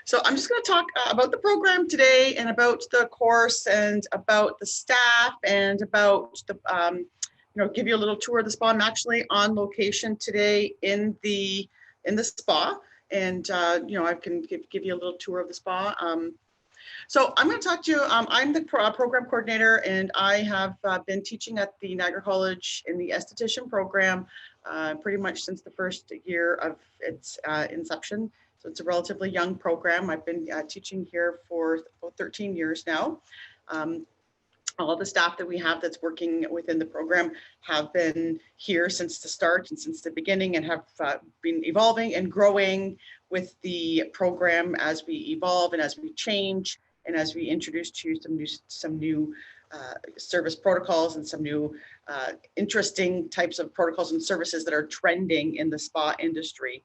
So I'm just going to talk about the program today and about the course and about the staff and about the, give you a little tour of the spa. I'm actually on location today in the spa, and I can give you a little tour of the spa. So I'm going to talk to you. I'm the program coordinator, and I have been teaching at the Niagara College in the Esthetician program pretty much since the first year of its inception. So it's a relatively young program. I've been teaching here for about 13 years now. All the staff that we have that's working within the program have been here since the start and since the beginning, and have been evolving and growing with the program as we evolve and as we change and as we introduce to you some new service protocols and some new interesting types of protocols and services that are trending in the spa industry.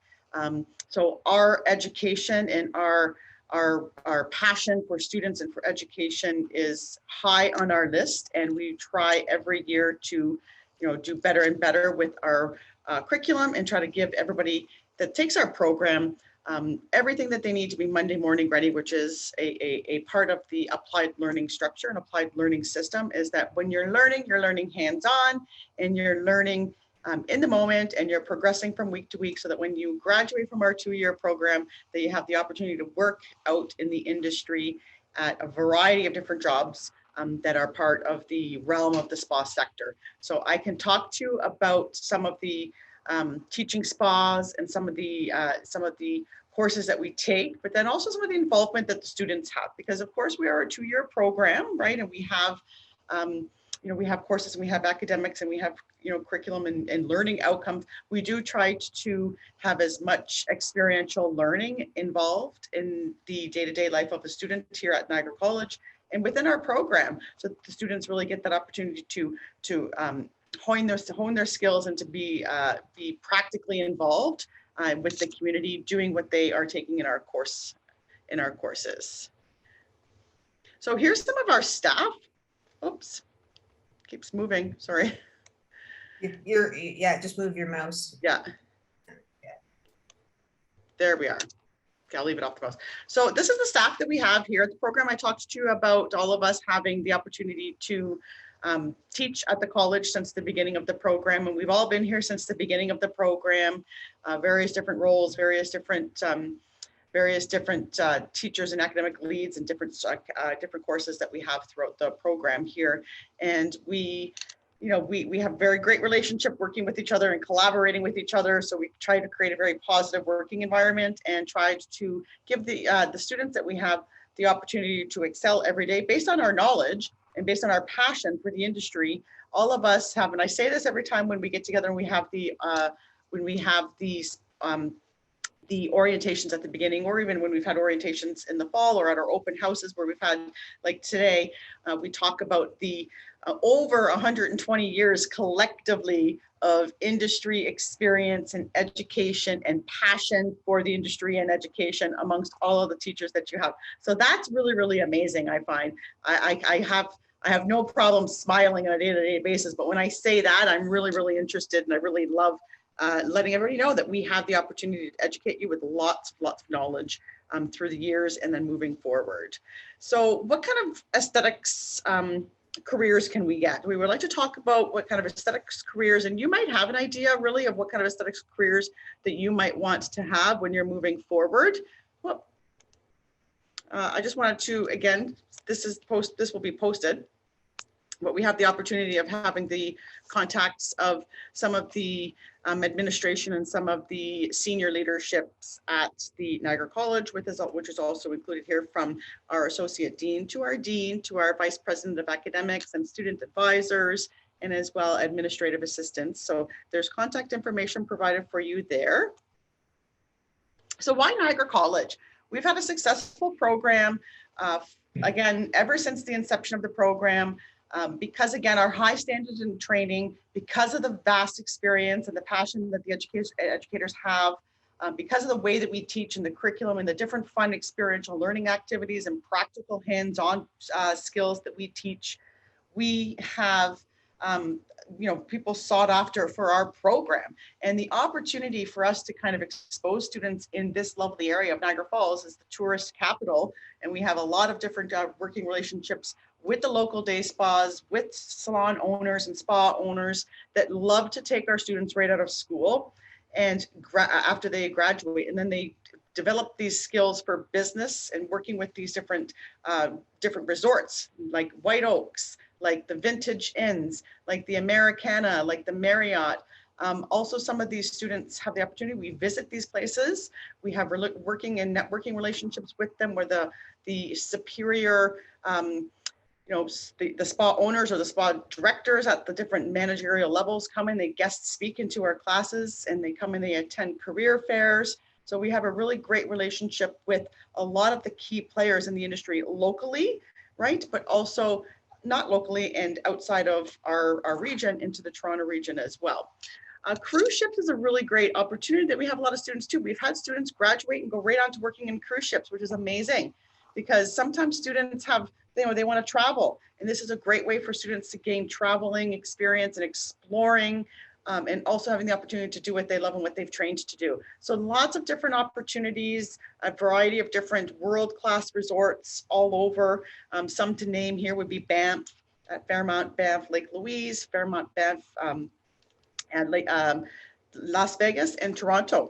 So our education and our passion for students and for education is high on our list, and we try every year to do better and better with our curriculum and try to give everybody that takes our program everything that they need to be Monday morning ready, which is a part of the applied learning structure and applied learning system, is that when you're learning hands-on, and you're learning in the moment, and you're progressing from week to week, so that when you graduate from our 2-year program, that you have the opportunity to work out in the industry at a variety of different jobs that are part of the realm of the spa sector. So I can talk to you about some of the teaching spas and some of the courses that we take, but then also some of the involvement that the students have, because of course we are a 2-year program, right? And we have we have courses and we have academics and we have curriculum and learning outcomes. We do try to have as much experiential learning involved in the day-to-day life of a student here at Niagara College and within our program, so that the students really get that opportunity to hone their skills and to be practically involved with the community, doing what they are taking in our courses. So here's some of our staff. Oops, keeps moving. Sorry. Yeah, just move your mouse. Yeah. There we are. Okay, I'll leave it off the mouse. So this is the staff that we have here at the program. I talked to you about all of us having the opportunity to teach at the college since the beginning of the program, and we've all been here since the beginning of the program, various different roles, various different teachers and academic leads, and different courses that we have throughout the program here. And we have a very great relationship working with each other and collaborating with each other. So we try to create a very positive working environment and try to give the students that we have the opportunity to excel every day based on our knowledge and based on our passion for the industry. All of us have, and I say this every time when we get together and we have these the orientations at the beginning, or even when we've had orientations in the fall or at our open houses where we've had, like today, we talk about the over 120 years collectively of industry experience and education and passion for the industry and education amongst all of the teachers that you have. So that's really, really amazing, I find. I have no problem smiling on a day-to-day basis, but when I say that, I'm really, really interested, and I really love letting everybody know that we have the opportunity to educate you with lots of knowledge through the years and then moving forward. So what kind of aesthetics careers can we get? We would like to talk about what kind of aesthetics careers, and you might have an idea really of what kind of aesthetics careers that you might want to have when you're moving forward. Well, I just wanted to, again, this will be posted, but we have the opportunity of having the contacts of some of the administration and some of the senior leaderships at the Niagara College, which is also included here, from our associate dean to our dean to our vice president of academics and student advisors, and as well administrative assistants. So there's contact information provided for you there. So why Niagara College? We've had a successful program, again, ever since the inception of the program. Because again, our high standards in training, because of the vast experience and the passion that the educators have, because of the way that we teach and the curriculum and the different fun experiential learning activities and practical hands-on skills that we teach, we have people sought after for our program. And the opportunity for us to kind of expose students in this lovely area of Niagara Falls is the tourist capital. And we have a lot of different working relationships with the local day spas, with salon owners and spa owners that love to take our students right out of school and after they graduate, and then they develop these skills for business and working with these different resorts like White Oaks, like the Vintage Inns, like the Americana, like the Marriott. Also, some of these students have the opportunity, we visit these places, we have working and networking relationships with them where the superior, the spa owners or the spa directors at the different managerial levels come in, they guest speak into our classes, and they come and they attend career fairs. So we have a really great relationship with a lot of the key players in the industry locally, right? But also not locally and outside of our region into the Toronto region as well. Cruise ships is a really great opportunity that we have a lot of students too. We've had students graduate and go right on to working in cruise ships, which is amazing because sometimes students have, they want to travel. And this is a great way for students to gain traveling experience and exploring and also having the opportunity to do what they love and what they've trained to do. So lots of different opportunities, a variety of different world-class resorts all over. Some to name here would be Banff, at Fairmont, Banff, Lake Louise, Fairmont, Banff, and Las Vegas and Toronto.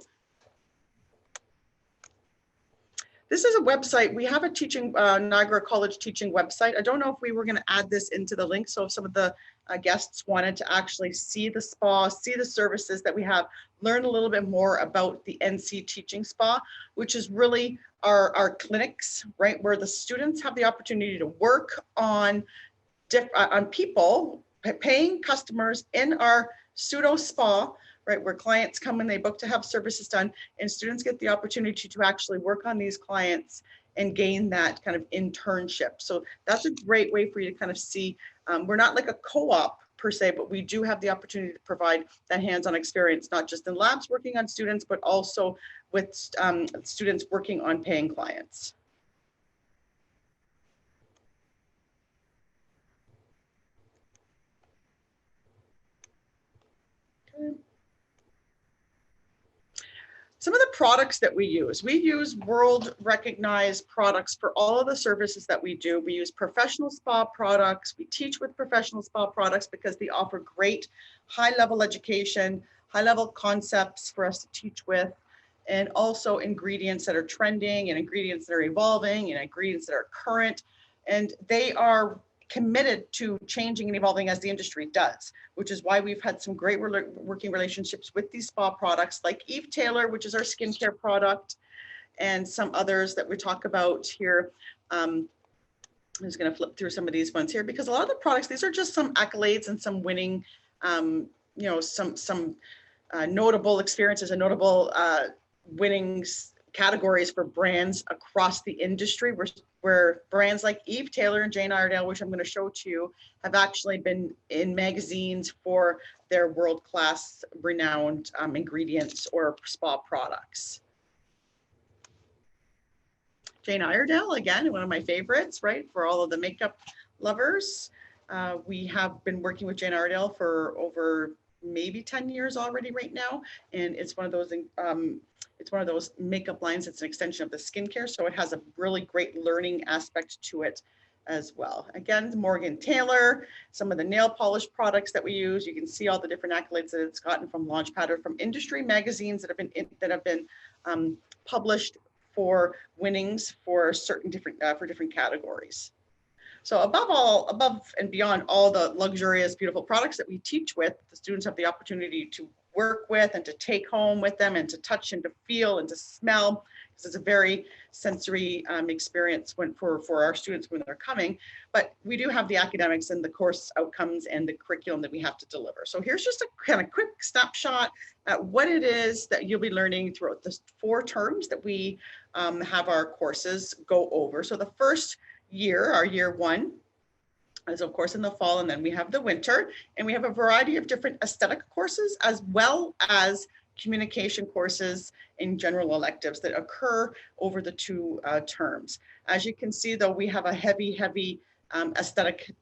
This is a website. We have a Niagara College teaching website. I don't know if we were going to add this into the link. So if some of the guests wanted to actually see the spa, see the services that we have, learn a little bit more about the NC Teaching Spa, which is really our clinics, right? Where the students have the opportunity to work on people, paying customers in our pseudo spa, right, where clients come and they book to have services done, and students get the opportunity to actually work on these clients and gain that kind of internship. So that's a great way for you to kind of see, we're not like a co-op per se, but we do have the opportunity to provide that hands-on experience, not just in labs working on students, but also with students working on paying clients. Okay. Some of the products that we use world recognized products for all of the services that we do. We use professional spa products. We teach with professional spa products because they offer great high-level education, high-level concepts for us to teach with, and also ingredients that are trending and ingredients that are evolving and ingredients that are current. And they are committed to changing and evolving as the industry does, which is why we've had some great working relationships with these spa products like Eve Taylor, which is our skincare product, and some others that we talk about here. I'm just going to flip through some of these ones here because a lot of the products, these are just some accolades and some winning, some notable experiences and notable winnings categories for brands across the industry, where brands like Eve Taylor and Jane Iredale, which I'm going to show to you, have actually been in magazines for their world-class renowned ingredients or spa products. Jane Iredale, again, one of my favorites, right, for all of the makeup lovers. We have been working with Jane Iredale for over maybe 10 years already right now, and it's one of those makeup lines. It's an extension of the skincare, so it has a really great learning aspect to it as well. Again, Morgan Taylor, some of the nail polish products that we use. You can see all the different accolades that it's gotten from Launchpad or from industry magazines that have been published for winnings for certain different categories. So above and beyond all the luxurious, beautiful products that we teach with, the students have the opportunity to work with and to take home with them and to touch and to feel and to smell, because it's a very sensory experience for our students when they're coming. But we do have the academics and the course outcomes and the curriculum that we have to deliver. So here's just a kind of quick snapshot at what it is that you'll be learning throughout the 4 terms that we have our courses go over. So the first year, our year 1, is of course in the fall, and then we have the winter, and we have a variety of different aesthetic courses as well as communication courses and general electives that occur over the 2 terms. As you can see, though, we have a heavy aesthetic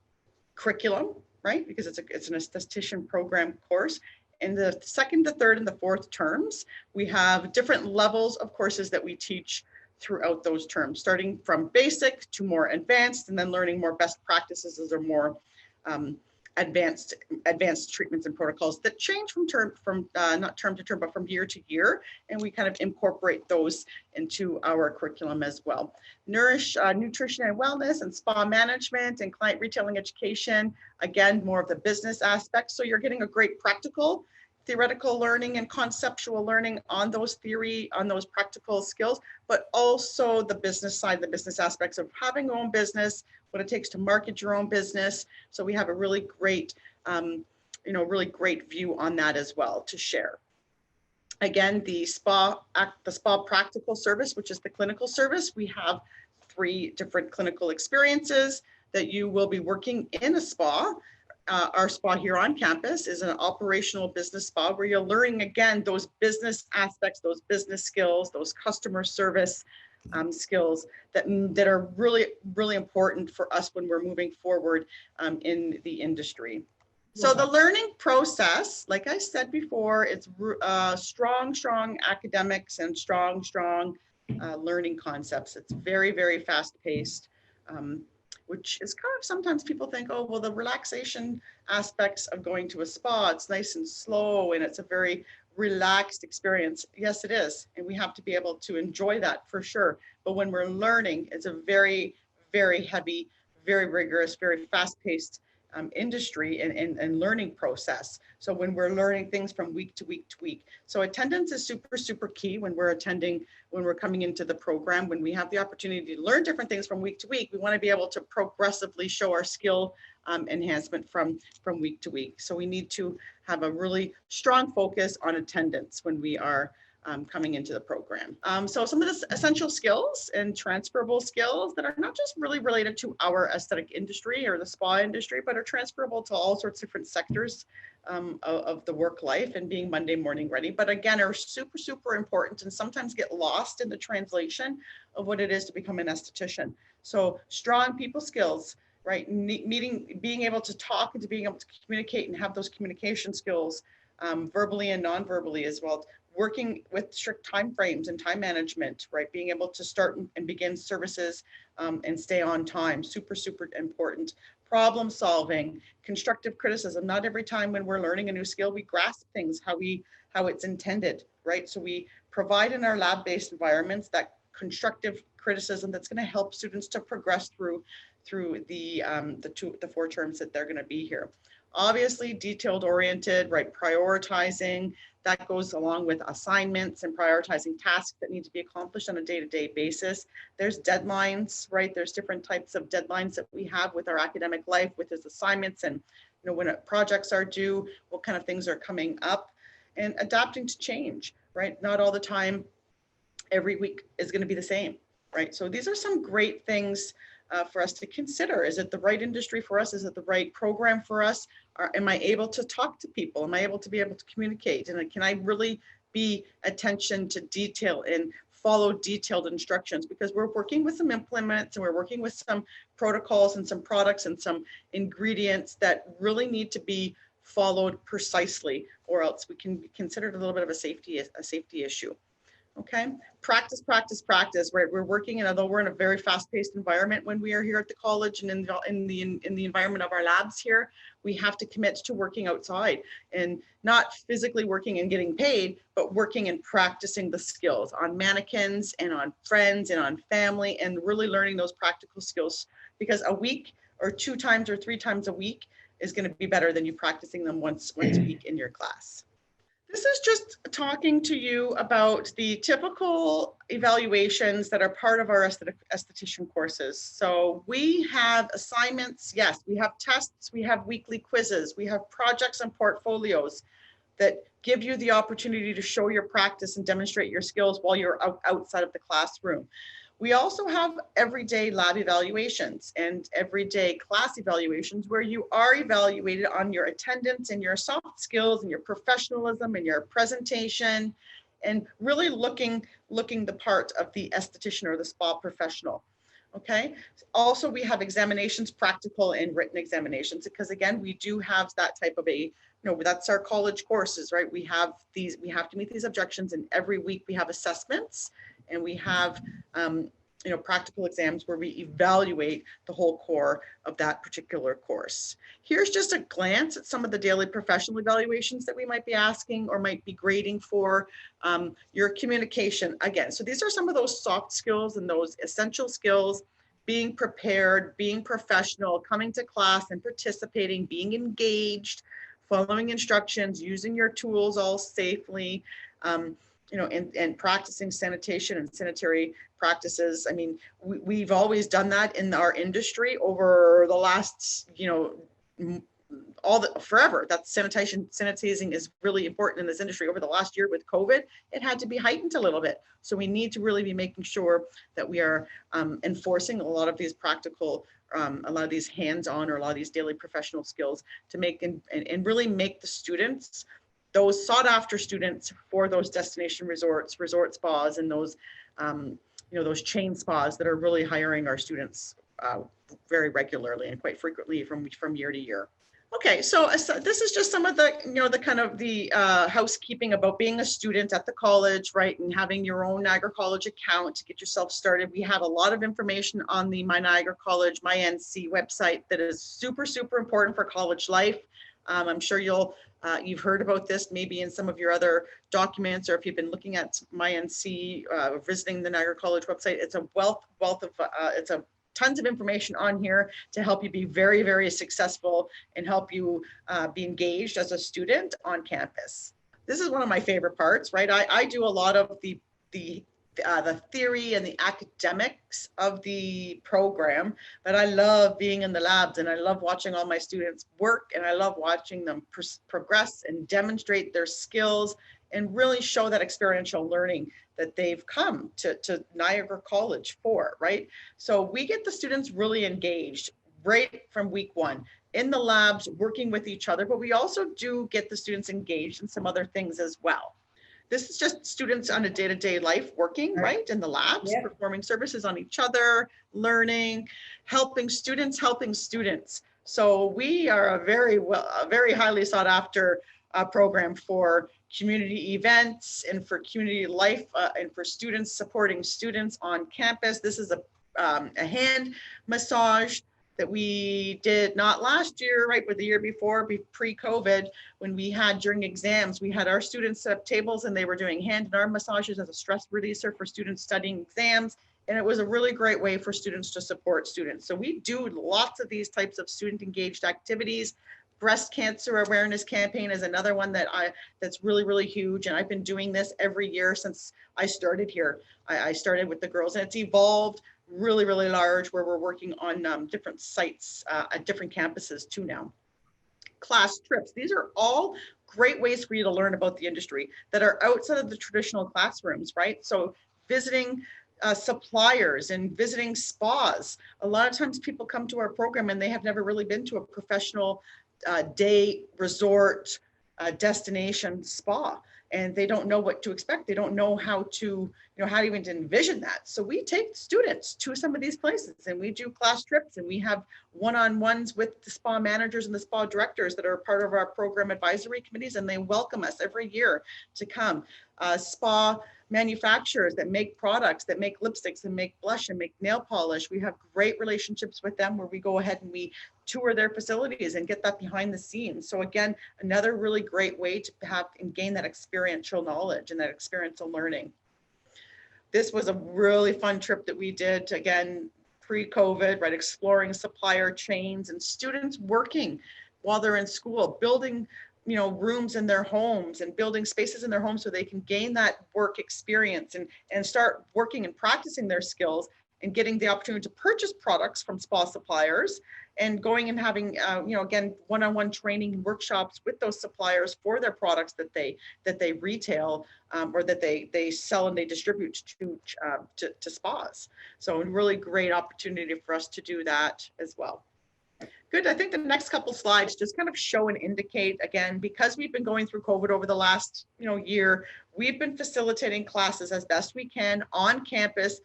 curriculum, right? Because it's an esthetician program course. In the second, the third, and the fourth terms, we have different levels of courses that we teach throughout those terms, starting from basic to more advanced, and then learning more best practices as they're more advanced treatments and protocols that change from not term to term, but from year to year. And we kind of incorporate those into our curriculum as well. Nutrition and wellness and spa management and client retailing education. Again, more of the business aspects. So you're getting a great practical, theoretical learning and conceptual learning on those practical skills, but also the business side, the business aspects of having your own business, what it takes to market your own business. So we have a really great, really great view on that as well to share. Again, the spa practical service, which is the clinical service, we have 3 different clinical experiences that you will be working in a spa. Our spa here on campus is an operational business spa where you're learning, again, those business aspects, those business skills, those customer service skills that are really, really important for us when we're moving forward in the industry. So the learning process, like I said before, it's strong academics and strong learning concepts. It's very, very fast paced. Which is kind of, sometimes people think, oh, well, the relaxation aspects of going to a spa, it's nice and slow and it's a very relaxed experience. Yes, it is. And we have to be able to enjoy that for sure. But when we're learning, it's a very, very heavy, very rigorous, very fast-paced industry and learning process. So when we're learning things from week to week to week. So attendance is super, super key when we're attending, when we're coming into the program. When we have the opportunity to learn different things from week to week, we want to be able to progressively show our skill enhancement from week to week. So we need to have a really strong focus on attendance when we are coming into the program. So some of the essential skills and transferable skills that are not just really related to our aesthetic industry or the spa industry, but are transferable to all sorts of different sectors of the work life and being Monday morning ready. But again, are super, super important and sometimes get lost in the translation of what it is to become an esthetician. So strong people skills, right? Being able to talk and to being able to communicate and have those communication skills verbally and non-verbally as well. Working with strict time frames and time management, right? Being able to start and begin services and stay on time, super, super important. Problem solving, constructive criticism. Not every time when we're learning a new skill, we grasp things how it's intended, right? So we provide in our lab-based environments that constructive criticism that's going to help students to progress through the 4 terms that they're going to be here. Obviously, detailed oriented, right? Prioritizing. That goes along with assignments and prioritizing tasks that need to be accomplished on a day-to-day basis. There's deadlines, right? There's different types of deadlines that we have with our academic life, with his assignments and when projects are due, what kind of things are coming up, and adapting to change, right? Not all the time, every week is going to be the same, right? So these are some great things for us to consider. Is it the right industry for us? Is it the right program for us? Am I able to talk to people? Am I able to communicate? And can I really be attention to detail and follow detailed instructions? Because we're working with some implements and we're working with some protocols and some products and some ingredients that really need to be followed precisely, or else we can be considered a little bit of a safety issue. Okay, practice, right? We're working, and although we're in a very fast-paced environment when we are here at the college and in the environment of our labs here, we have to commit to working outside and not physically working and getting paid, but working and practicing the skills on mannequins and on friends and on family, and really learning those practical skills, because a week or 2 times or 3 times a week is going to be better than you practicing them once a week in your class. This is just talking to you about the typical evaluations that are part of our esthetician courses. So we have assignments, yes, we have tests, we have weekly quizzes, we have projects and portfolios that give you the opportunity to show your practice and demonstrate your skills while you're outside of the classroom. We also have everyday lab evaluations and everyday class evaluations where you are evaluated on your attendance and your soft skills and your professionalism and your presentation, and really looking the part of the esthetician or the spa professional. Okay. Also, we have examinations, practical and written examinations, because again, we do have that type of that's our college courses, right? We have to meet these objections, and every week we have assessments, and we have, practical exams where we evaluate the whole core of that particular course. Here's just a glance at some of the daily professional evaluations that we might be asking or might be grading for. Your communication, again, so these are some of those soft skills and those essential skills: being prepared, being professional, coming to class and participating, being engaged, following instructions, using your tools all safely, and practicing sanitation and sanitary practices. I mean, we've always done that in our industry over the last, forever. That sanitizing is really important in this industry. Over the last year with COVID, it had to be heightened a little bit. So we need to really be making sure that we are enforcing a lot of these practical, a lot of these hands-on, or a lot of these daily professional skills to make and really make the students those sought after students for those destination resorts, resort spas, and those, those chain spas that are really hiring our students very regularly and quite frequently from year to year. Okay, so this is just some of the, the kind of the housekeeping about being a student at the college, right? And having your own Niagara College account to get yourself started. We have a lot of information on the My Niagara College, My NC website that is super, super important for college life. I'm sure you've heard about this maybe in some of your other documents, or if you've been looking at My NC, visiting the Niagara College website. It's a wealth of tons of information on here to help you be very, very successful and help you be engaged as a student on campus. This is one of my favorite parts, right? I do a lot of the theory and the academics of the program, but I love being in the labs, and I love watching all my students work, and I love watching them progress and demonstrate their skills and really show that experiential learning that they've come to Niagara College for, right? So we get the students really engaged right from week one in the labs, working with each other, but we also do get the students engaged in some other things as well. This is just students on a day-to-day life working, right, in the labs, Yeah. performing services on each other, learning, helping students. So we are a very highly sought after program for community events and for community life and for students, supporting students on campus. This is a hand massage that we did not last year, right, but the year before, pre-COVID, when we had during exams, we had our students set up tables and they were doing hand and arm massages as a stress releaser for students studying exams. And it was a really great way for students to support students. So we do lots of these types of student engaged activities. Breast cancer awareness campaign is another one that's really, really huge. And I've been doing this every year since I started here. I started with the girls, and it's evolved really, really large, where we're working on different sites at different campuses too now. Class trips. These are all great ways for you to learn about the industry that are outside of the traditional classrooms, right? So visiting suppliers and visiting spas. A lot of times people come to our program and they have never really been to a professional day resort destination spa, and they don't know what to expect. They don't know how to, how to even envision that. So we take students to some of these places, and we do class trips, and we have one-on-ones with the spa managers and the spa directors that are part of our program advisory committees, and they welcome us every year to come. Spa manufacturers that make products, that make lipsticks and make blush and make nail polish. We have great relationships with them where we go ahead and we tour their facilities and get that behind the scenes. So again, another really great way to have and gain that experiential knowledge and that experiential learning. This was a really fun trip that we did, again, pre-COVID, right? Exploring supplier chains and students working while they're in school, building rooms in their homes and building spaces in their homes so they can gain that work experience and start working and practicing their skills and getting the opportunity to purchase products from spa suppliers and going and having, again, one-on-one training and workshops with those suppliers for their products that they retail or that they sell and they distribute to spas. So a really great opportunity for us to do that as well. Good. I think the next couple slides just kind of show and indicate, again, because we've been going through COVID over the last year, we've been facilitating classes as best we can on campus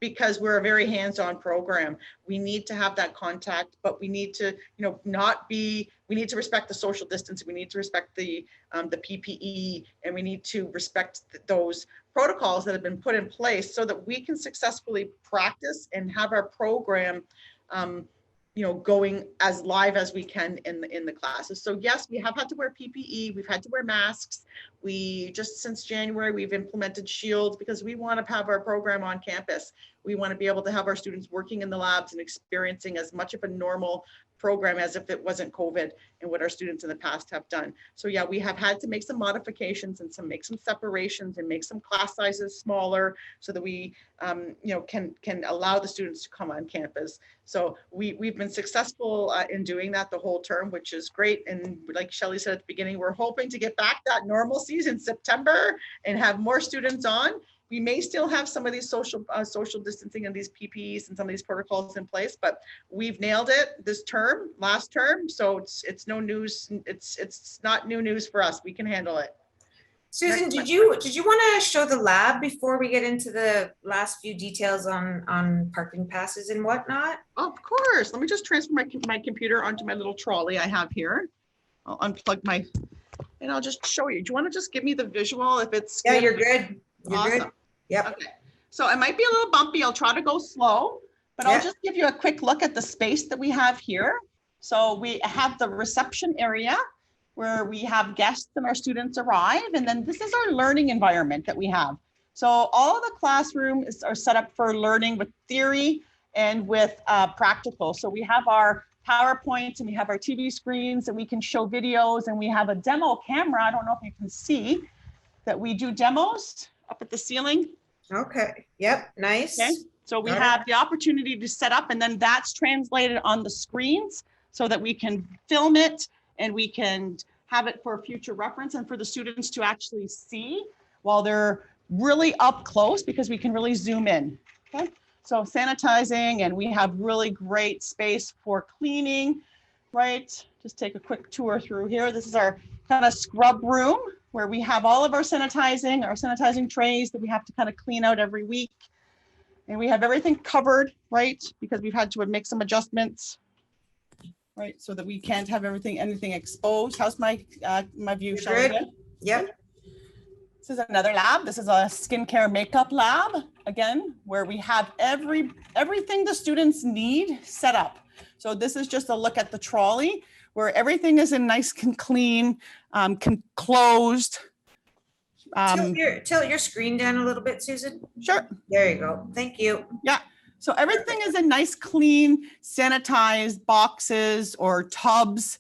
because we're a very hands-on program. We need to have that contact, but we need to, we need to respect the social distance. We need to respect the PPE, and we need to respect those protocols that have been put in place so that we can successfully practice and have our program, going as live as we can in the classes. So yes, we have had to wear PPE, we've had to wear masks. We just since January, we've implemented shields because we want to have our program on campus. We want to be able to have our students working in the labs and experiencing as much of a normal program as if it wasn't COVID and what our students in the past have done. So yeah, we have had to make some modifications and make some separations and make some class sizes smaller so that we can allow the students to come on campus. So we've been successful in doing that the whole term, which is great. And like Shelley said at the beginning, we're hoping to get back that normalcy in September and have more students on. We may still have some of these social distancing and these PPEs and some of these protocols in place, but we've nailed it this term, last term. So it's no news. It's not new news for us. We can handle it. Susan, did you want to show the lab before we get into the last few details on parking passes and whatnot? Of course. Let me just transfer my computer onto my little trolley I have here. I'll unplug and I'll just show you. Do you want to just give me the visual if it's Yeah, you're good. You're awesome. good. Yep. Okay. So it might be a little bumpy. I'll try to go slow, but I'll just give you a quick look at the space that we have here. So we have the reception area where we have guests and our students arrive. And then this is our learning environment that we have. So all of the classrooms are set up for learning with theory and with practical. So we have our PowerPoints and we have our TV screens and we can show videos, and we have a demo camera. I don't know if you can see that we do demos up at the ceiling. Okay. Yep. Nice. Okay. So we have the opportunity to set up, and then that's translated on the screens so that we can film it and we can have it for future reference and for the students to actually see while they're really up close, because we can really zoom in. Okay. So sanitizing, and we have really great space for cleaning, right? Just take a quick tour through here. This is our kind of scrub room where we have all of our sanitizing trays that we have to kind of clean out every week. And we have everything covered, right? Because we've had to make some adjustments, right? So that we can't have anything exposed. How's my view, Shelley? Good? Yep. This is another lab. This is a skincare makeup lab, again, where we have everything the students need set up. So this is just a look at the trolley where everything is in nice and clean, closed. Tilt your screen down a little bit, Susan. Sure. There you go. Thank you. Yeah. So everything is in nice, clean, sanitized boxes or tubs,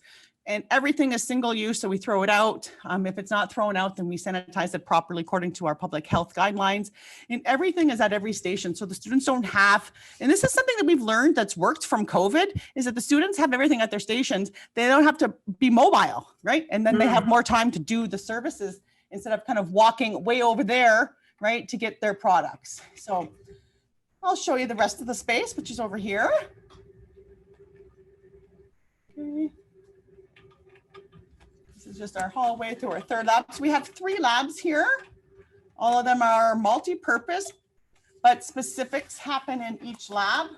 and everything is single use. So we throw it out. If it's not thrown out, then we sanitize it properly according to our public health guidelines. And everything is at every station. So the students don't have, and this is something that we've learned that's worked from COVID, is that the students have everything at their stations. They don't have to be mobile, right? And then they have more time to do the services instead of kind of walking way over there, right, to get their products. So I'll show you the rest of the space, which is over here. Okay. This is just our hallway to our third lab. So we have 3 labs here. All of them are multi-purpose, but specifics happen in each lab,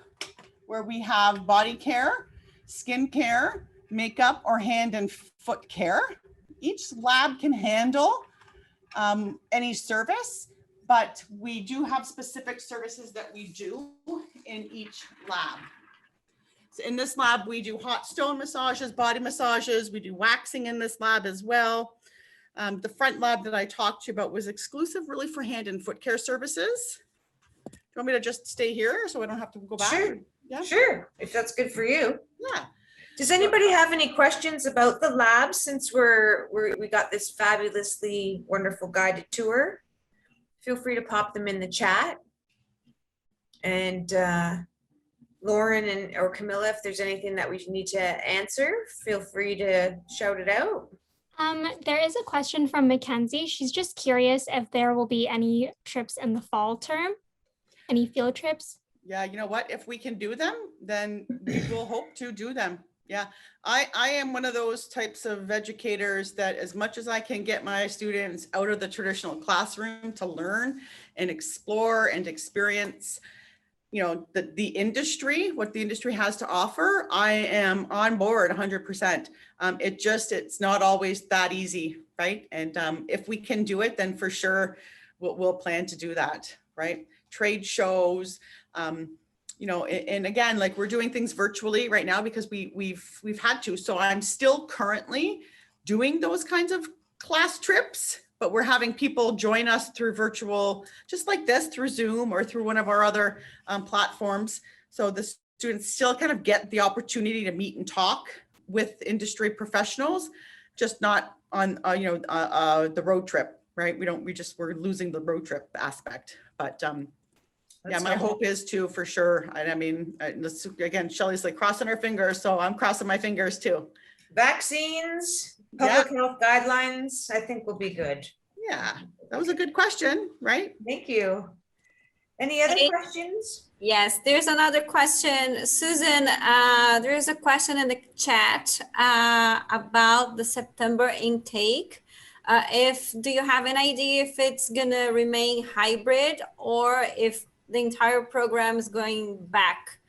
where we have body care, skin care, makeup, or hand and foot care. Each lab can handle any service, but we do have specific services that we do in each lab. So in this lab, we do hot stone massages, body massages. We do waxing in this lab as well. The front lab that I talked to you about was exclusive really for hand and foot care services. Do you want me to just stay here so I don't have to go back? Sure. Yeah. Sure. If that's good for you. Yeah. Does anybody have any questions about the lab, since we got this fabulously wonderful guided tour? Feel free to pop them in the chat. And Lauren or Camilla, if there's anything that we need to answer, feel free to shout it out. There is a question from Mackenzie. She's just curious if there will be any trips in the fall term, any field trips. Yeah, you know what? If we can do them, then we will hope to do them. Yeah, I am one of those types of educators that as much as I can get my students out of the traditional classroom to learn and explore and experience, you know, the industry, what the industry has to offer, I am on board 100%. It's not always that easy, right? And if we can do it, then for sure we'll plan to do that, right? Trade shows, you know, and again, like we're doing things virtually right now because we've had to. So I'm still currently doing those kinds of class trips, but we're having people join us through virtual, just like this, through Zoom or through one of our other platforms. So the students still kind of get the opportunity to meet and talk with industry professionals, just not on the road trip, right? We're losing the road trip aspect. But yeah, my hope is to, for sure. I mean, again, Shelley's like crossing her fingers, so I'm crossing my fingers too. Vaccines, public health guidelines, I think will be good. Yeah, that was a good question, right? Thank you. Any other questions? Yes, there's another question. Susan, there's a question in the chat about the September intake. Do you have an idea if it's gonna remain hybrid or if the entire program is going back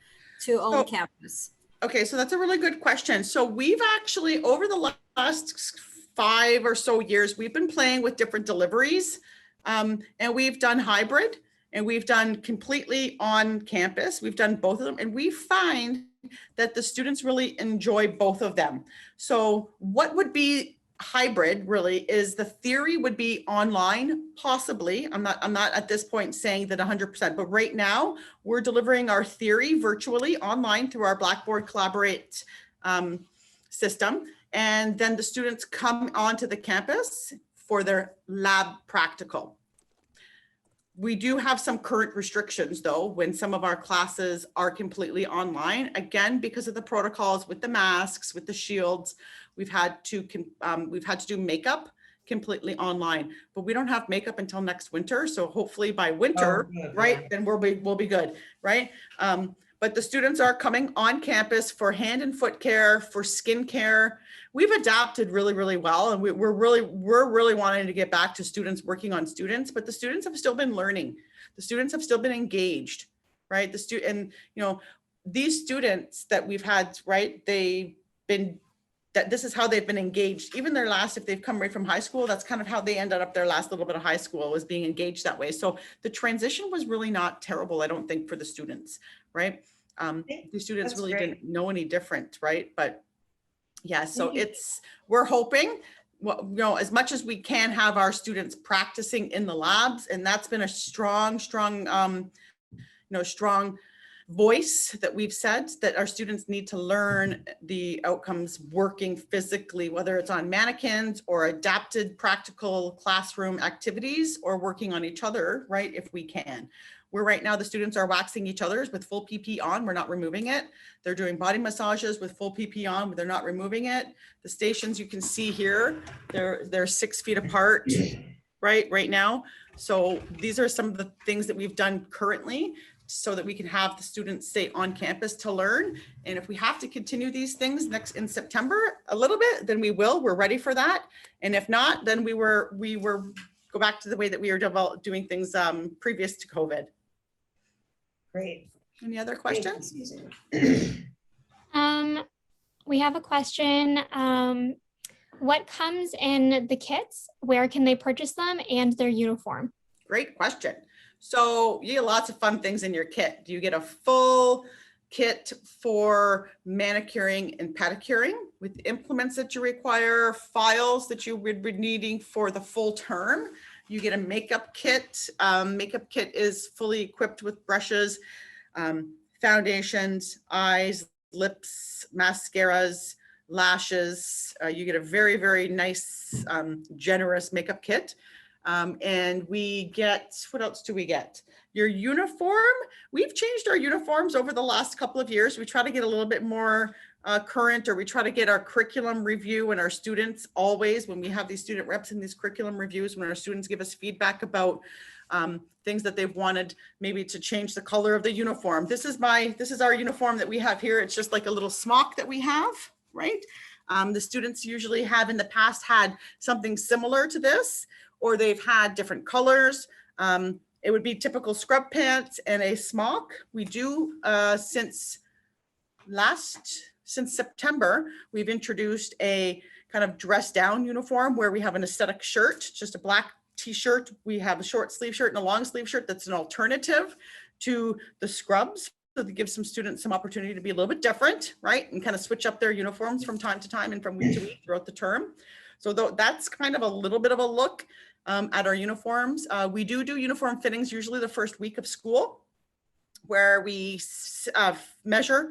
to on campus? Okay, so that's a really good question. So we've actually, over the last 5 or so years, we've been playing with different deliveries, and we've done hybrid and we've done completely on campus. We've done both of them, and we find that the students really enjoy both of them. So what would be hybrid really is the theory would be online, possibly. I'm not at this point saying that 100%, but right now we're delivering our theory virtually online through our Blackboard Collaborate system. And then the students come onto the campus for their lab practical. We do have some current restrictions though, when some of our classes are completely online, again, because of the protocols with the masks, with the shields. We've had to do makeup completely online, but we don't have makeup until next winter. So hopefully by winter, right, then we'll be good, right? But the students are coming on campus for hand and foot care, for skin care. We've adapted really, really well. And we're really wanting to get back to students working on students, but the students have still been learning. The students have still been engaged, right? And you know, these students that we've had, right, this is how they've been engaged. Even if they've come right from high school, that's kind of how they ended up their last little bit of high school, was being engaged that way. So the transition was really not terrible, I don't think, for the students, right? The students really didn't know any different, right? But yeah, so we're hoping, well, you know, as much as we can have our students practicing in the labs, and that's been a strong voice that we've said, that our students need to learn the outcomes working physically, whether it's on mannequins or adapted practical classroom activities or working on each other, right, if we can. Right now, the students are waxing each other's with full PPE on. We're not removing it. They're doing body massages with full PPE on, but they're not removing it. The stations you can see here, they're 6 feet apart, right now. So these are some of the things that we've done currently so that we can have the students stay on campus to learn. And if we have to continue these things in September a little bit, then we will. We're ready for that. And if not, then we go back to the way that we were doing things previous to COVID. Great. Any other questions? We have a question. What comes in the kits? Where can they purchase them, and their uniform? Great question. So you get lots of fun things in your kit. Do you get a full kit for manicuring and pedicuring with implements that you require, files that you would be needing for the full term? You get a makeup kit. Makeup kit is fully equipped with brushes, foundations, eyes, lips, mascaras, lashes. You get a very, very nice, generous makeup kit. And we get, what else do we get? Your uniform. We've changed our uniforms over the last couple of years. We try to get a little bit more current, or we try to get our curriculum review, and our students always, when we have these student reps in these curriculum reviews, when our students give us feedback about things that they've wanted maybe to change the color of the uniform. This is our uniform that we have here. It's just like a little smock that we have, right? The students usually have in the past had something similar to this, or they've had different colors. it would be typical scrub pants and a smock. We do, since September, we've introduced a kind of dress down uniform where we have an aesthetic shirt, just a black t-shirt. We have a short sleeve shirt and a long sleeve shirt that's an alternative to the scrubs. So that gives some students some opportunity to be a little bit different, right? And kind of switch up their uniforms from time to time and from week to week throughout the term. So that's kind of a little bit of a look at our uniforms. We do uniform fittings usually the first week of school, where we measure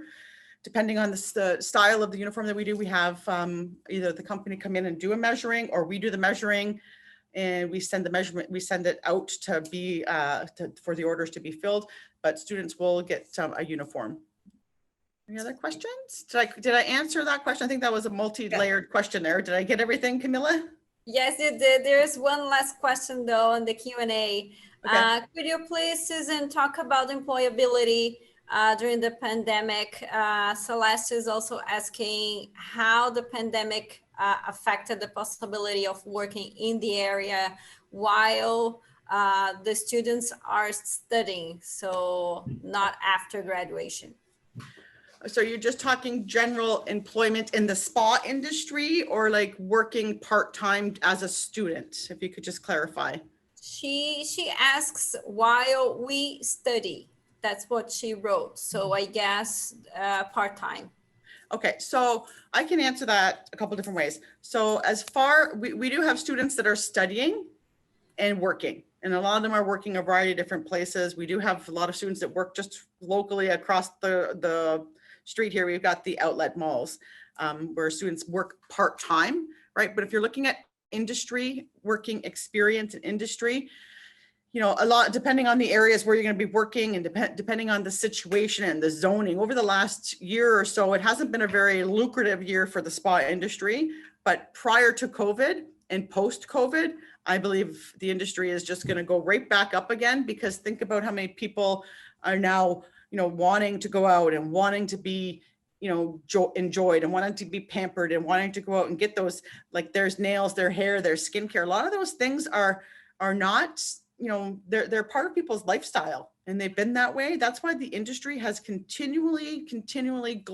depending on the style of the uniform that we do. We have either the company come in and do a measuring, or we do the measuring and we send the measurement, we send it out to be for the orders to be filled, but students will get a uniform. Any other questions? Did I answer that question? I think that was a multi-layered question there. Did I get everything, Camilla? Yes, you did. There's one last question though on the Q&A. Okay. Could you please, Susan, talk about employability during the pandemic? Celeste is also asking how the pandemic affected the possibility of working in the area while the students are studying, so not after graduation. So you're just talking general employment in the spa industry, or like working part-time as a student? If you could just clarify. She asks while we study. That's what she wrote. So I guess part-time. Okay, so I can answer that a couple different ways. So we do have students that are studying and working, and a lot of them are working a variety of different places. We do have a lot of students that work just locally across the street here. We've got the outlet malls where students work part-time, right? But if you're looking at industry, working experience in industry, you know, a lot, depending on the areas where you're going to be working and depending on the situation and the zoning over the last year or so, it hasn't been a very lucrative year for the spa industry. But prior to COVID and post-COVID, I believe the industry is just going to go right back up again, because think about how many people are now, you know, wanting to go out and wanting to be, you know, enjoyed and wanting to be pampered and wanting to go out and get those, like there's nails, their hair, their skincare. A lot of those things are not, you know, they're part of people's lifestyle, and they've been that way. That's why the industry has continually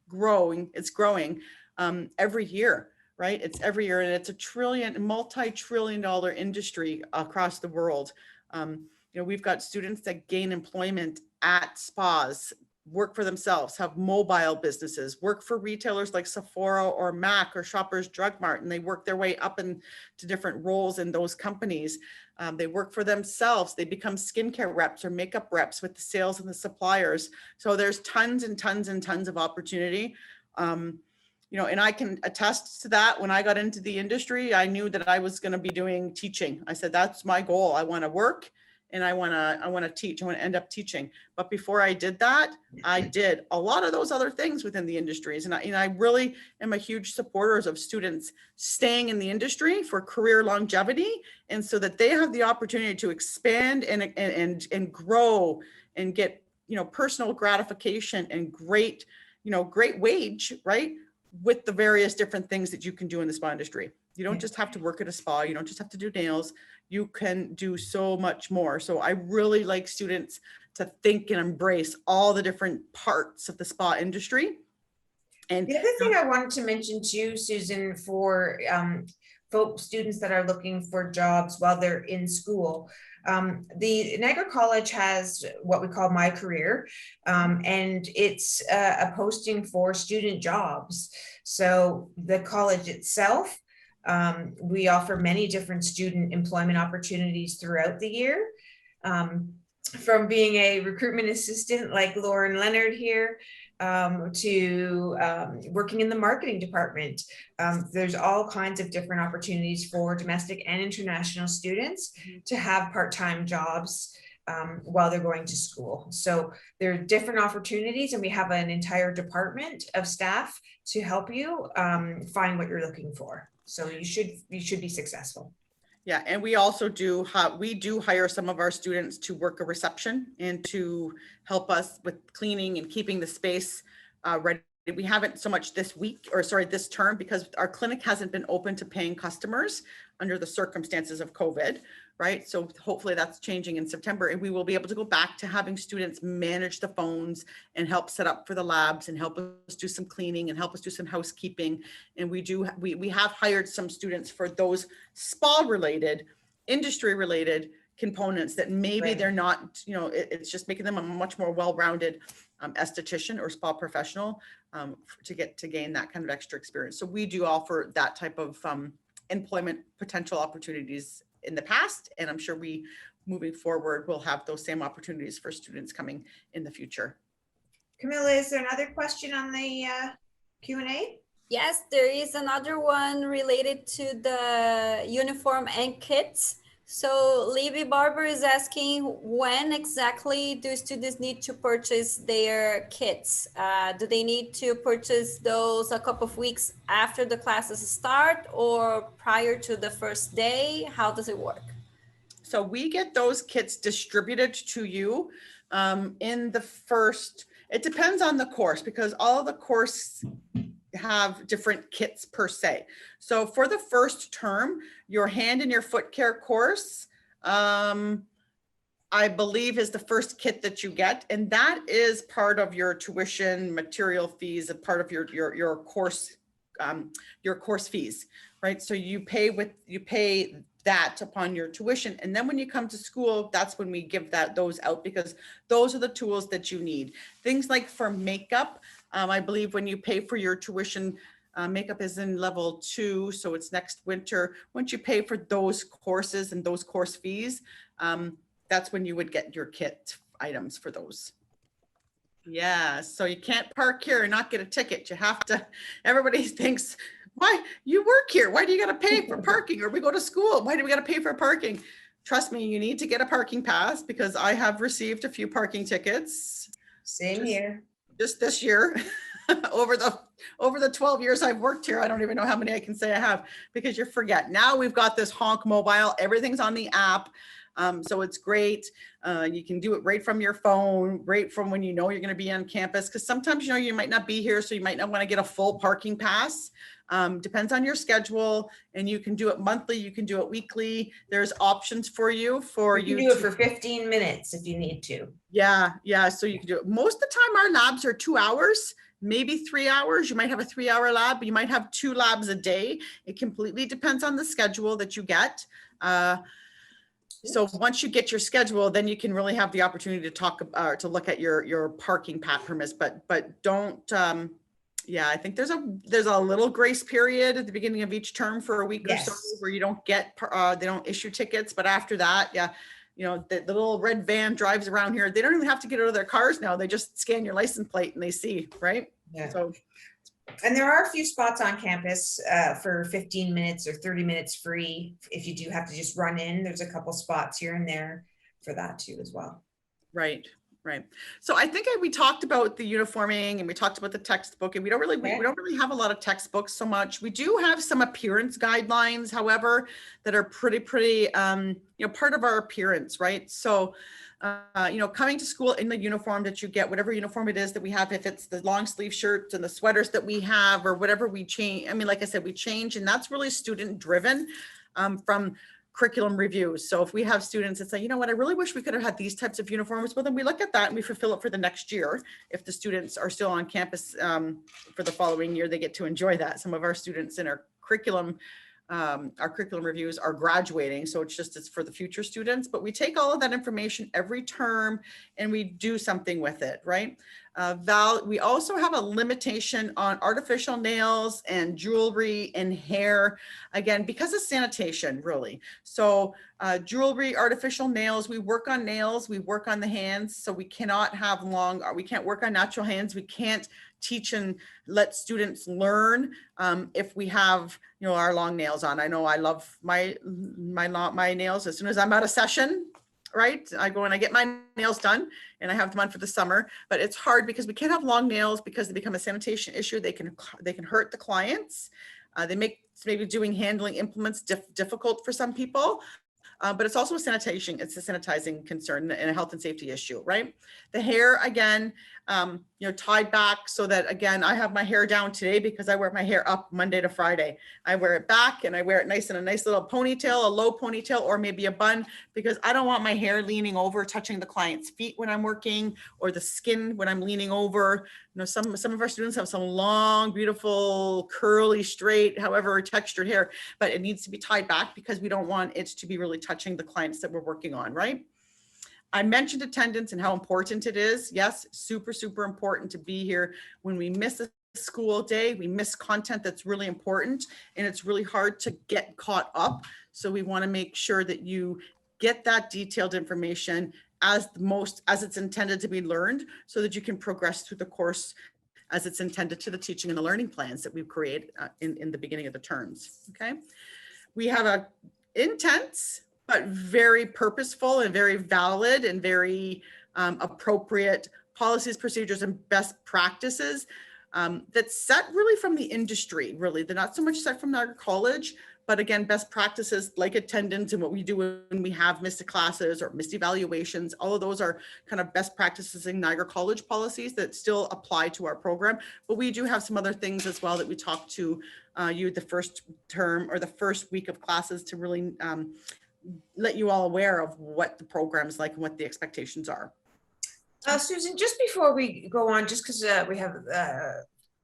growing. It's growing every year, right? It's every year, and it's a multi-trillion-dollar industry across the world. You know, we've got students that gain employment at spas, work for themselves, have mobile businesses, work for retailers like Sephora or MAC or Shoppers Drug Mart, and they work their way up into different roles in those companies. They work for themselves. They become skincare reps or makeup reps with the sales and the suppliers. So there's tons and tons and tons of opportunity. You know, and I can attest to that. When I got into the industry, I knew that I was going to be doing teaching. I said, that's my goal. I want to work and I want to teach. I want to end up teaching. But before I did that, I did a lot of those other things within the industries. And I really am a huge supporter of students staying in the industry for career longevity, and so that they have the opportunity to expand and grow and get, you know, personal gratification and great wage, right? With the various different things that you can do in the spa industry. You don't just have to work at a spa. You don't just have to do nails. You can do so much more. So I really like students to think and embrace all the different parts of the spa industry. And the other thing I wanted to mention too, Susan, for students that are looking for jobs while they're in school, the Niagara College has what we call My Career, and it's a posting for student jobs. So the college itself, we offer many different student employment opportunities throughout the year, from being a recruitment assistant like Lauren Leonard here, to working in the marketing department. There's all kinds of different opportunities for domestic and international students to have part-time jobs while they're going to school. So there are different opportunities, and we have an entire department of staff to help you find what you're looking for. So you should be successful. Yeah, and we also do hire some of our students to work a reception and to help us with cleaning and keeping the space ready We haven't so much this week, or sorry, this term, because our clinic hasn't been open to paying customers under the circumstances of COVID, right? So hopefully that's changing in September, and we will be able to go back to having students manage the phones and help set up for the labs and help us do some cleaning and help us do some housekeeping. And we have hired some students for those spa related, industry related components that maybe Right. they're not, it's just making them a much more well-rounded esthetician or spa professional to gain that kind of extra experience. So we do offer that type of employment potential opportunities in the past, and I'm sure we moving forward will have those same opportunities for students coming in the future. Camilla, is there another question on the Q&A? Yes, there is another one related to the uniform and kits. So Libby Barber is asking, when exactly do students need to purchase their kits? Do they need to purchase those a couple of weeks after the classes start or prior to the first day? How does it work? So we get those kits distributed to you in the first, it depends on the course, because all of the course have different kits per se. So for the first term, your hand and your foot care course, I believe is the first kit that you get. And that is part of your tuition, material fees, a part of your course fees, right? So you pay that upon your tuition. And then when you come to school, that's when we give those out, because those are the tools that you need. Things like for makeup, I believe when you pay for your tuition, makeup is in level 2, so it's next winter. Once you pay for those courses and those course fees, that's when you would get your kit items for those. Yeah, so you can't park here and not get a ticket. You have to, everybody thinks, why you work here? Why do you got to pay for parking? Or we go to school, why do we got to pay for parking? Trust me, you need to get a parking pass, because I have received a few parking tickets. Same here. Just this year. over the 12 years I've worked here, I don't even know how many I can say I have, because you forget. Now we've got this Honk Mobile, everything's on the app. So it's great. You can do it right from your phone, right from when you know you're going to be on campus, because sometimes you might not be here, so you might not want to get a full parking pass. Depends on your schedule, and you can do it monthly, you can do it weekly. There's options for you. You can do it for 15 minutes if you need to. Yeah. So you can do it. Most of the time our labs are 2 hours, maybe 3 hours. You might have a 3-hour lab, but you might have 2 labs a day. It completely depends on the schedule that you get. So once you get your schedule, then you can really have the opportunity to look at your parking permits, but don't, I think there's a little grace period at the beginning of each term for a week or so where you don't get, they don't issue tickets, but after that, the little red van drives around here. They don't even have to get out of their cars now. They just scan your license plate and they see, right? Yeah. So, and there are a few spots on campus for 15 minutes or 30 minutes free. If you do have to just run in, there's a couple spots here and there for that too as well. Right. So I think we talked about the uniforming and we talked about the textbook, and we don't really have a lot of textbooks so much. We do have some appearance guidelines, however, that are pretty part of our appearance, right? So coming to school in the uniform that you get, whatever uniform it is that we have, if it's the long sleeve shirts and the sweaters that we have or whatever we change. I mean, like I said, we change, and that's really student driven from curriculum reviews. So if we have students that say, you know what, I really wish we could have had these types of uniforms, well, then we look at that and we fulfill it for the next year. If the students are still on campus for the following year, they get to enjoy that. Some of our students in our curriculum reviews are graduating, so it's for the future students, but we take all of that information every term and we do something with it, right? We also have a limitation on artificial nails and jewelry and hair, again, because of sanitation, really. So jewelry, artificial nails, we work on nails, we work on the hands, so we cannot have we can't work on natural hands, we can't teach and let students learn if we have our long nails on. I know I love my nails. As soon as I'm out of session, right, I go and I get my nails done and I have them on for the summer, but it's hard because we can't have long nails because they become a sanitation issue. They can hurt the clients. They make maybe doing handling implements difficult for some people. But it's also it's a sanitizing concern and a health and safety issue, right? The hair, again, tied back so that, again, I have my hair down today because I wear my hair up Monday to Friday. I wear it back and I wear it nice in a nice little ponytail, a low ponytail, or maybe a bun, because I don't want my hair leaning over, touching the client's feet when I'm working, or the skin when I'm leaning over. Some of our students have some long, beautiful, curly, straight, however textured hair, but it needs to be tied back because we don't want it to be really touching the clients that we're working on, right? I mentioned attendance and how important it is. Yes, super, super important to be here. When we miss a school day, we miss content that's really important, and it's really hard to get caught up. So we want to make sure that you get that detailed information as it's intended to be learned, so that you can progress through the course as it's intended to the teaching and the learning plans that we've created in the beginning of the terms. Okay. We have a intense but very purposeful and very valid and very appropriate policies, procedures, and best practices that's set really from the industry, really. They're not so much set from our college, but again, best practices like attendance and what we do when we have missed classes or missed evaluations. All of those are kind of best practices in Niagara College policies that still apply to our program. But we do have some other things as well that we talk to you the first term or the first week of classes to really let you all aware of what the program is like and what the expectations are. Susan, just before we go on, just because we have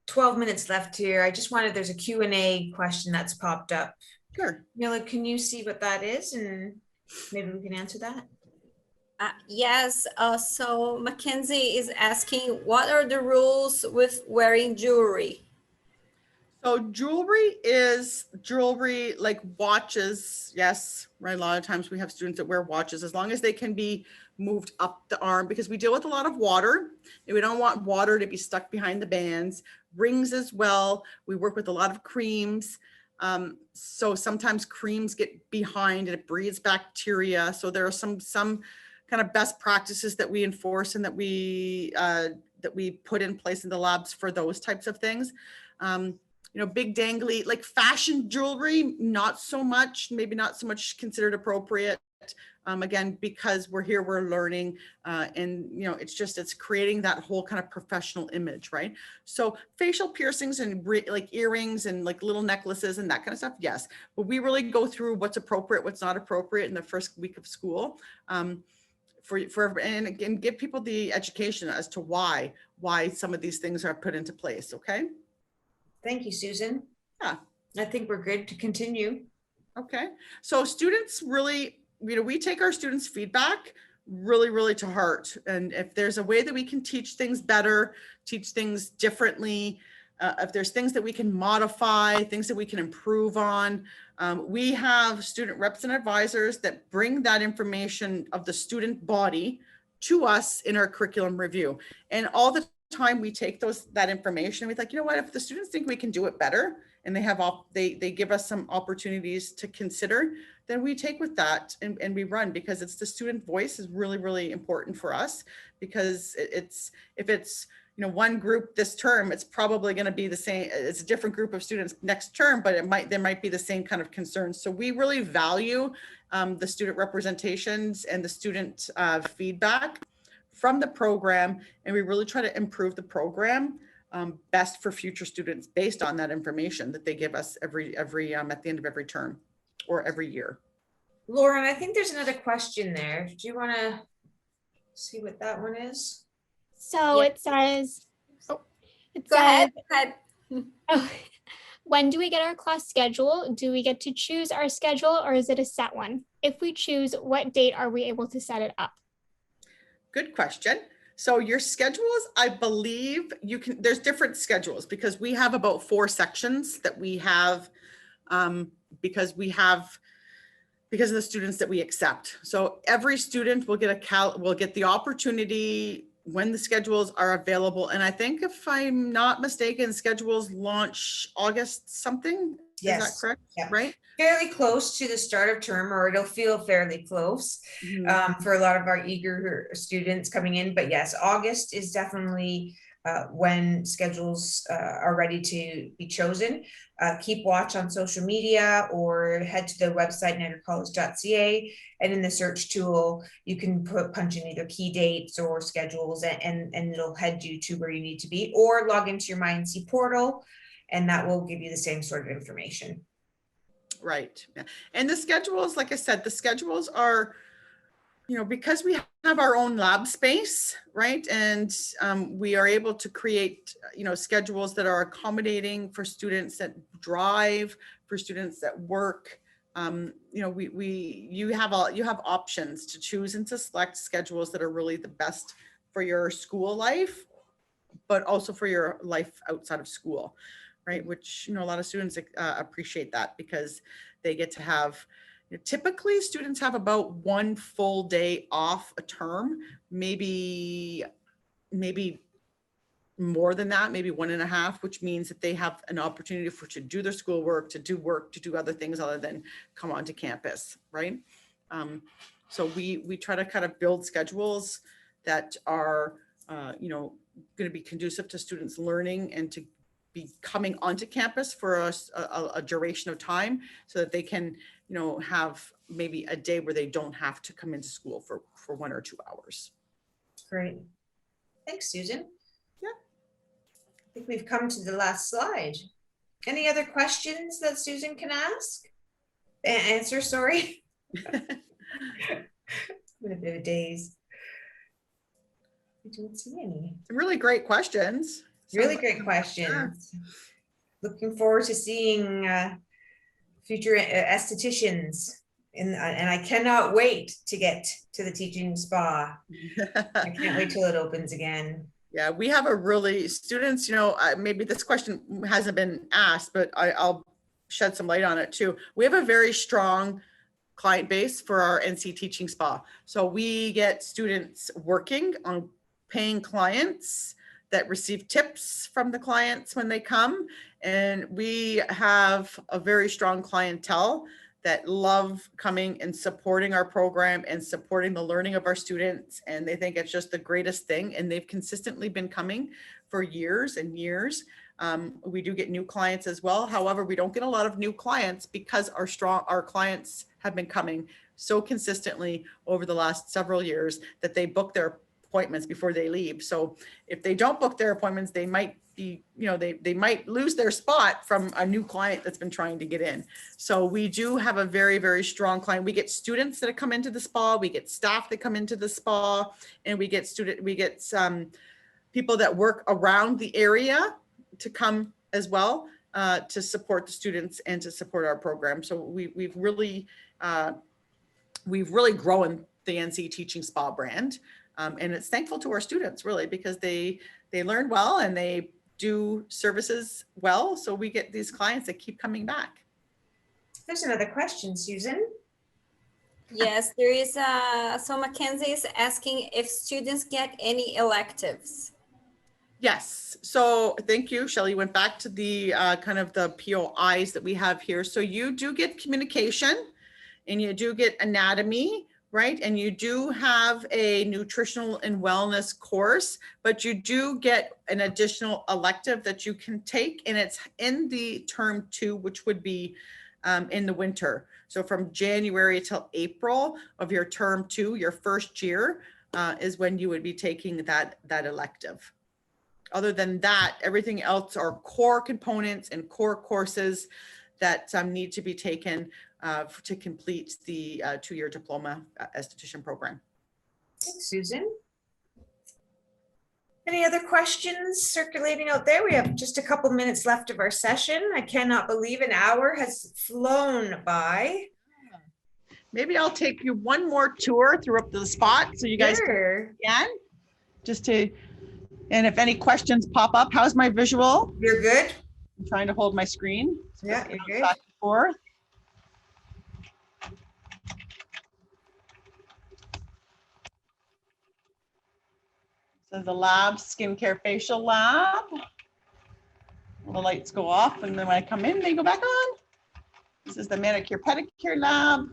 12 minutes left here, I just wanted, there's a Q&A question that's popped up. Sure. Mila, can you see what that is? And maybe we can answer that. Yes, so Mackenzie is asking, what are the rules with wearing jewelry? So jewelry is jewelry like watches. Yes, right. A lot of times we have students that wear watches, as long as they can be moved up the arm, because we deal with a lot of water and we don't want water to be stuck behind the bands. Rings as well. We work with a lot of creams. So sometimes creams get behind and it breeds bacteria. So there are some kind of best practices that we enforce and that we put in place in the labs for those types of things. Big dangly, like fashion jewelry, not so much, maybe not so much considered appropriate. Again, because we're here, we're learning, and it's creating that whole kind of professional image, right? So facial piercings and like earrings and like little necklaces and that kind of stuff, yes. But we really go through what's appropriate, what's not appropriate in the first week of school, and give people the education as to why some of these things are put into place. Okay. Thank you, Susan. Yeah. I think we're good to continue. Okay. So students really, we take our students' feedback really, really to heart. And if there's a way that we can teach things better, teach things differently, if there's things that we can modify, things that we can improve on, we have student reps and advisors that bring that information of the student body to us in our curriculum review. And all the time we take that information, we're like, you know what, if the students think we can do it better and they give us some opportunities to consider, then we take with that and we run, because it's the student voice is really, really important for us, because if it's one group this term, it's probably going to be the same, it's a different group of students next term, but there might be the same kind of concerns. So we really value the student representations and the student feedback from the program, and we really try to improve the program best for future students based on that information that they give us every at the end of every term or every year. Lauren, I think there's another question there. Do you want to see what that one is? So Yep. it says, Go ahead. oh, when do we get our class schedule? Do we get to choose our schedule, or is it a set one? If we choose, what date are we able to set it up? Good question. So your schedules, I believe there's different schedules, because we have about 4 sections that we have because of the students that we accept. So every student will get the opportunity when the schedules are available. And I think, if I'm not mistaken, schedules launch August something. Yes. Is that correct? Yep. Right? Fairly close to the start of term, or it'll feel fairly close for a lot of our eager students coming in. But yes, August is definitely when schedules are ready to be chosen. Keep watch on social media or head to the website niagaracollege.ca, and in the search tool you can punch in either key dates or schedules, and it'll head you to where you need to be, or log into your MyNC portal and that will give you the same sort of information. Right. Yeah. And the schedules, like I said, the schedules are, you know, because we have our own lab space, right? And we are able to create, you know, schedules that are accommodating for students that drive, for students that work. You know, you have options to choose and to select schedules that are really the best for your school life, but also for your life outside of school, right? Which, you know, a lot of students appreciate that because they get to have, you know, typically students have about 1 full day off a term, maybe more than that, maybe 1.5, which means that they have an opportunity to do their schoolwork, to do other things other than come onto campus, right? So we try to kind of build schedules that are, you know, going to be conducive to students learning and to be coming onto campus for a duration of time, so that they can, you know, have maybe a day where they don't have to come into school for 1 or 2 hours. Great. Thanks, Susan. Yeah. I think we've come to the last slide. Any other questions that Susan can ask? Answer, sorry. I'm in a bit of a daze. I don't see any. Some really great questions. Really great questions. Yeah. Looking forward to seeing future estheticians, and I cannot wait to get to the teaching spa. I can't wait till it opens again. Yeah, we have a really, students, you know, maybe this question hasn't been asked, but I'll shed some light on it too. We have a very strong client base for our NC Teaching Spa. So we get students working on paying clients that receive tips from the clients when they come. And we have a very strong clientele that love coming and supporting our program and supporting the learning of our students. And they think it's just the greatest thing. And they've consistently been coming for years and years. We do get new clients as well. However, we don't get a lot of new clients because our clients have been coming so consistently over the last several years that they book their appointments before they leave. So if they don't book their appointments, they might be, you know, they might lose their spot from a new client that's been trying to get in. So we do have a very, very strong client. We get students that come into the spa, we get staff that come into the spa, and we get some people that work around the area to come as well, to support the students and to support our program. So we've really grown the NC Teaching Spa brand. And it's thankful to our students, really, because they learn well and they do services well. So we get these clients that keep coming back. There's another question, Susan. Yes, there is. So Mackenzie is asking if students get any electives. Yes. So thank you, Shelley. Went back to the kind of the POIs that we have here. So you do get communication and you do get anatomy, right? And you do have a nutritional and wellness course, but you do get an additional elective that you can take, and it's in the term 2, which would be in the winter. So from January till April of your term 2, your first year, is when you would be taking that elective. Other than that, everything else are core components and core courses that need to be taken to complete the 2-year diploma esthetician program. Thanks, Susan. Any other questions circulating out there? We have just a couple minutes left of our session. I cannot believe an hour has flown by. Maybe I'll take you one more tour through up to the spot so you guys Sure. can, just to, and if any questions pop up. How's my visual? You're good? I'm trying to hold my screen. Yeah, you're good. Back and forth. So the lab, skincare facial lab. The lights go off and then when I come in, they go back on. This is the manicure pedicure lab.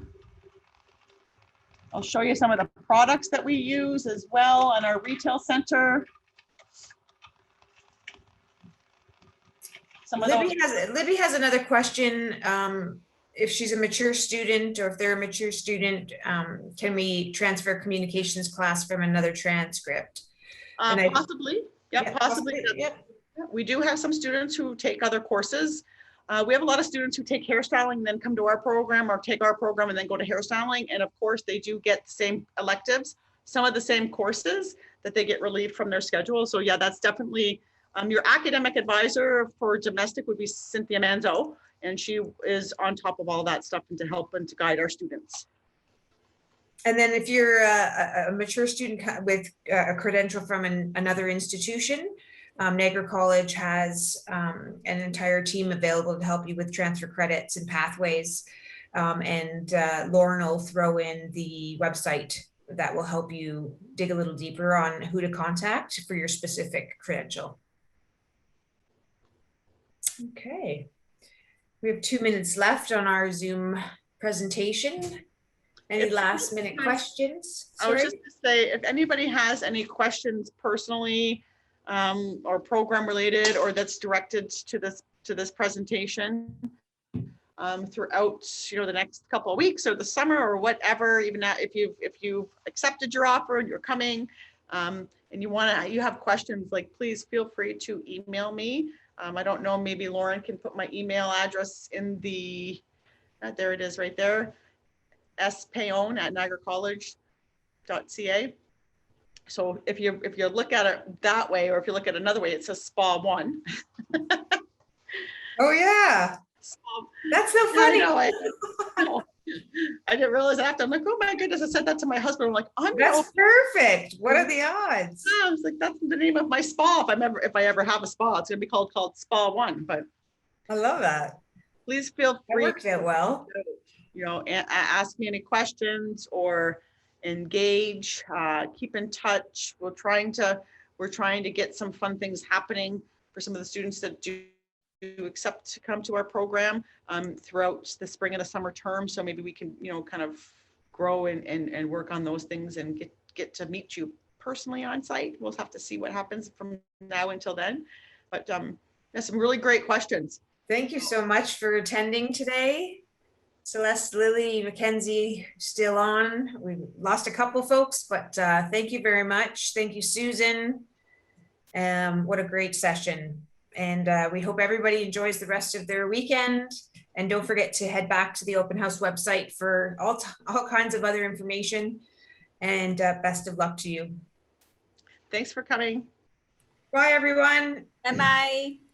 I'll show you some of the products that we use as well in our retail center. some of those. Libby has another question. If she's a mature student or if they're a mature student, can we transfer communications class from another transcript? Possibly, yeah, Yeah, possibly. Yep. We do have some students who take other courses. We have a lot of students who take hairstyling, then come to our program, or take our program and then go to hairstyling. And of course, they do get the same electives, some of the same courses that they get relieved from their schedule. So yeah, that's definitely your academic advisor for domestic would be Cynthia Manzo, and she is on top of all that stuff and to help and to guide our students. And then if you're a mature student with a credential from another institution, Niagara College has an entire team available to help you with transfer credits and pathways. And Lauren will throw in the website that will help you dig a little deeper on who to contact for your specific credential. Okay. We have 2 minutes left on our Zoom presentation. Any last minute questions? I was just going to say, if anybody has any questions personally or program related, or that's directed to this presentation throughout the next couple of weeks or the summer or whatever, even if you've accepted your offer and you're coming and you have questions, like, please feel free to email me. I don't know, maybe Lauren can put my email address in the there it is right there, spayon@niagaracollege.ca. So if you look at it that way, or if you look at another way, it says SPA1. Oh yeah, that's so funny. I didn't realize after. I'm like, oh my goodness, I said that to my husband. I'm like, that's perfect. What are the odds? I was like, that's the name of my spa. If I ever have a spa, it's gonna be called SPA1. But I love that. Please feel free. That worked out well. Ask me any questions or engage. Keep in touch. We're trying to get some fun things happening for some of the students that do accept to come to our program throughout the spring and the summer term. So maybe we can, kind of grow and work on those things and get to meet you personally on site. We'll have to see what happens from now until then. But there's some really great questions. Thank you so much for attending today. Celeste, Lily, Mackenzie, still on. We lost a couple folks, but thank you very much. Thank you, Susan. What a great session. And we hope everybody enjoys the rest of their weekend. And don't forget to head back to the open house website for all kinds of other information. And best of luck to you. Thanks for coming. Bye, everyone. Bye-bye.